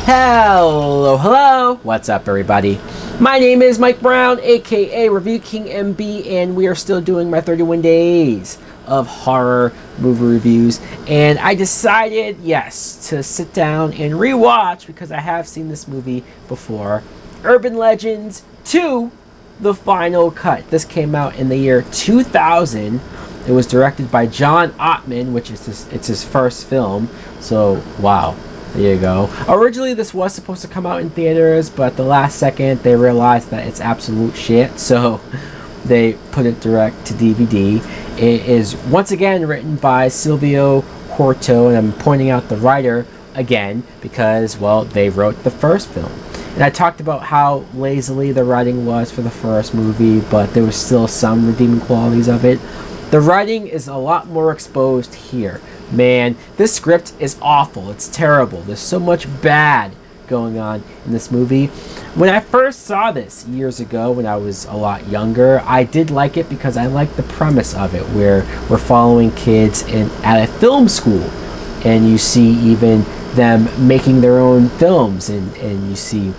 Hello, what's up everybody? My name is Mike Brown, aka Review King MB, and we are still doing my 31 days of horror movie reviews. And I decided, yes, to sit down and rewatch, because I have seen this movie before, Urban Legends 2, The Final Cut. This came out in the year 2000. It was directed by John Ottman, which is his first film, so wow. There you go. Originally, this was supposed to come out in theaters, but at the last second, they realized that it's absolute shit, so they put it direct to DVD. It is, once again, written by Silvio Horto, and I'm pointing out the writer again because, well, they wrote the first film. And I talked about how lazily the writing was for the first movie, but there was still some redeeming qualities of it. The writing is a lot more exposed here. Man, this script is awful. It's terrible. There's so much bad going on in this movie. When I first saw this years ago, when I was a lot younger, I did like it because I liked the premise of it, where we're following kids at a film school, and you see even them making their own films, and you see,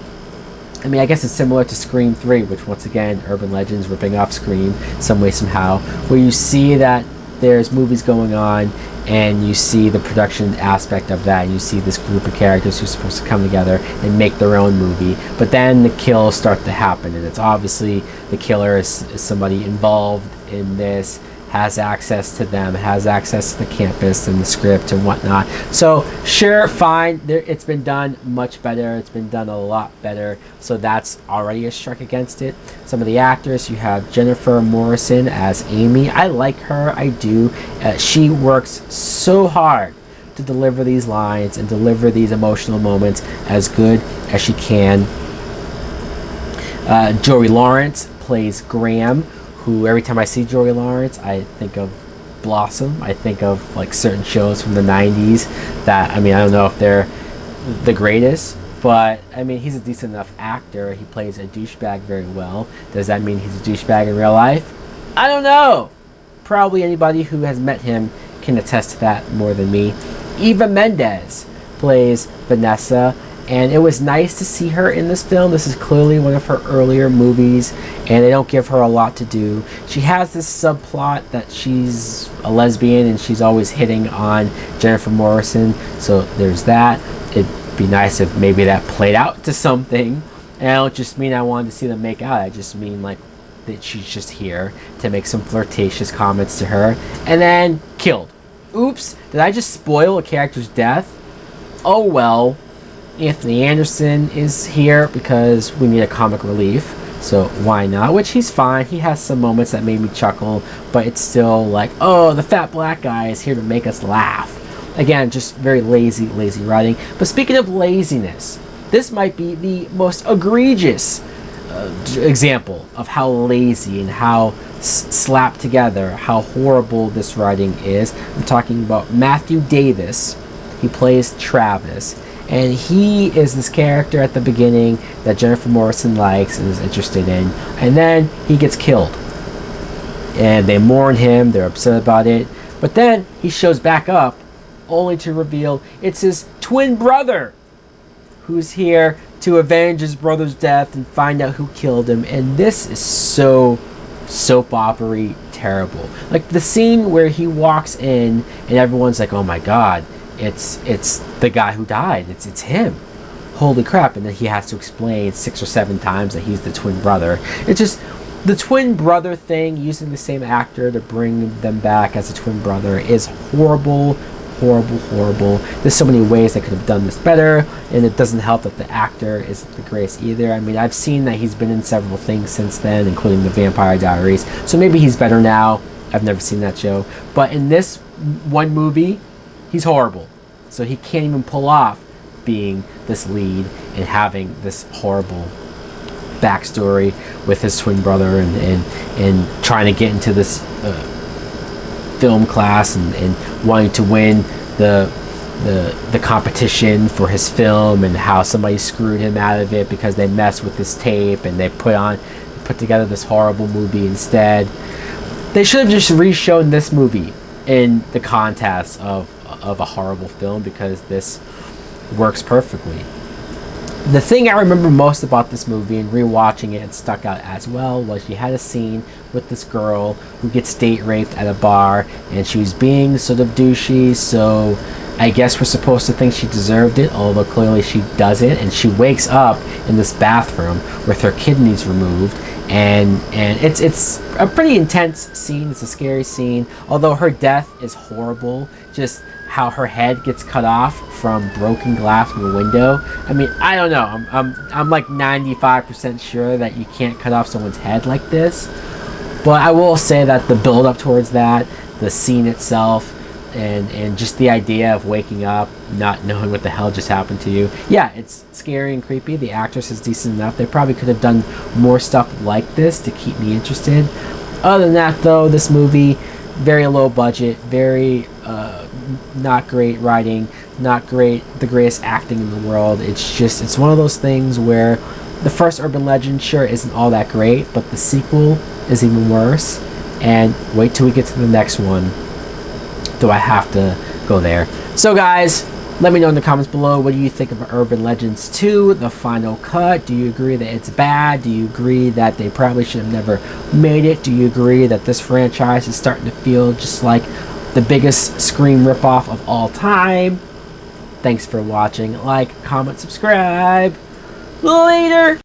I mean, I guess it's similar to Scream 3, which once again, Urban Legends ripping off Scream some way, somehow, where you see that there's movies going on, and you see the production aspect of that, and you see this group of characters who are supposed to come together and make their own movie, but then the kills start to happen, and it's obviously the killer is somebody involved in this, has access to them, has access to the campus and the script and whatnot. So sure, fine, it's been done much better, it's been done a lot better, so that's already a strike against it. Some of the actors, you have Jennifer Morrison as Amy. I like her, I do. She works so hard to deliver these lines and deliver these emotional moments as good as she can. Joey Lawrence plays Graham, who every time I see Joey Lawrence, I think of Blossom. I think of like certain shows from the 90s that, I mean, I don't know if they're the greatest, but I mean, he's a decent enough actor. He plays a douchebag very well. Does that mean he's a douchebag in real life? I don't know. Probably anybody who has met him can attest to that more than me. Eva Mendes plays Vanessa, and it was nice to see her in this film. This is clearly one of her earlier movies, and they don't give her a lot to do. She has this subplot that she's a lesbian and she's always hitting on Jennifer Morrison, so there's that. It'd be nice if maybe that played out to something. And I don't just mean I wanted to see them make out, I just mean like that she's just here to make some flirtatious comments to her, and then killed. Oops, did I just spoil a character's death? Oh well. Anthony Anderson is here because we need a comic relief, so why not? Which he's fine. He has some moments that made me chuckle, but it's still like, oh, the fat black guy is here to make us laugh. Again, just very lazy writing. But speaking of laziness, this might be the most egregious example of how lazy and how slapped together, how horrible this writing is. I'm talking about Matthew Davis. He plays Travis. And he is this character at the beginning that Jennifer Morrison likes and is interested in. And then he gets killed. And they mourn him, they're upset about it. But then he shows back up, only to reveal it's his twin brother who's here to avenge his brother's death and find out who killed him. And this is so soap opera-y terrible. Like the scene where he walks in and everyone's like, oh my god, it's the guy who died. It's him. Holy crap. And then he has to explain 6 or 7 times that he's the twin brother. It's just the twin brother thing, using the same actor to bring them back as a twin brother, is horrible. There's so many ways they could have done this better, and it doesn't help that the actor isn't the greatest either. I mean, I've seen that he's been in several things since then, including The Vampire Diaries, so maybe he's better now. I've never seen that show. But in this one movie, he's horrible. So he can't even pull off being this lead and having this horrible backstory with his twin brother and trying to get into this film class and wanting to win the competition for his film, and how somebody screwed him out of it because they messed with his tape and they put together this horrible movie instead. They should have just re-shown this movie in the context of a horrible film, because this works perfectly. The thing I remember most about this movie and rewatching it and stuck out as well was you had a scene with this girl who gets date raped at a bar, and she was being sort of douchey, so I guess we're supposed to think she deserved it, although clearly she doesn't, and she wakes up in this bathroom with her kidneys removed, and it's a pretty intense scene. It's a scary scene, although her death is horrible. Just how her head gets cut off from broken glass from the window. I mean, I don't know. I'm like 95% sure that you can't cut off someone's head like this. But I will say that the build up towards that, the scene itself, and just the idea of waking up not knowing what the hell just happened to you. Yeah, it's scary and creepy. The actress is decent enough. They probably could have done more stuff like this to keep me interested. Other than that, though, this movie, very low budget, very not great writing, not the greatest acting in the world. It's one of those things where the first Urban Legend sure isn't all that great, but the sequel is even worse. And wait till we get to the next one. Do I have to go there? So guys, let me know in the comments below, what do you think of Urban Legends 2, the final cut? Do you agree that it's bad? Do you agree that they probably should have never made it? Do you agree that this franchise is starting to feel just like the biggest Scream ripoff of all time? Thanks for watching. Like, comment, subscribe. Later!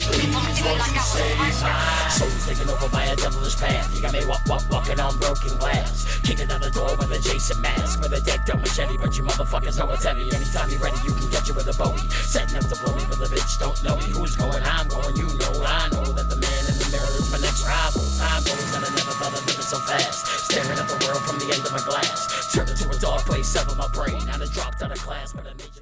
Souls taken over by a devilish path. You got me walking on broken glass. Kicking down the door with a Jason mask. With a deck done machete, but you motherfuckers know it's heavy. Anytime you're ready, you can get you with a Bowie. Setting up to blow me, but the bitch don't know me. Who's going? I'm going. You know, I know that the man in the mirror is my next rival. Time goes and I never thought I'd live it so fast. Staring at the world from the end of my glass. Turned into a dark place, severed my brain. I done dropped out of class, but I made you.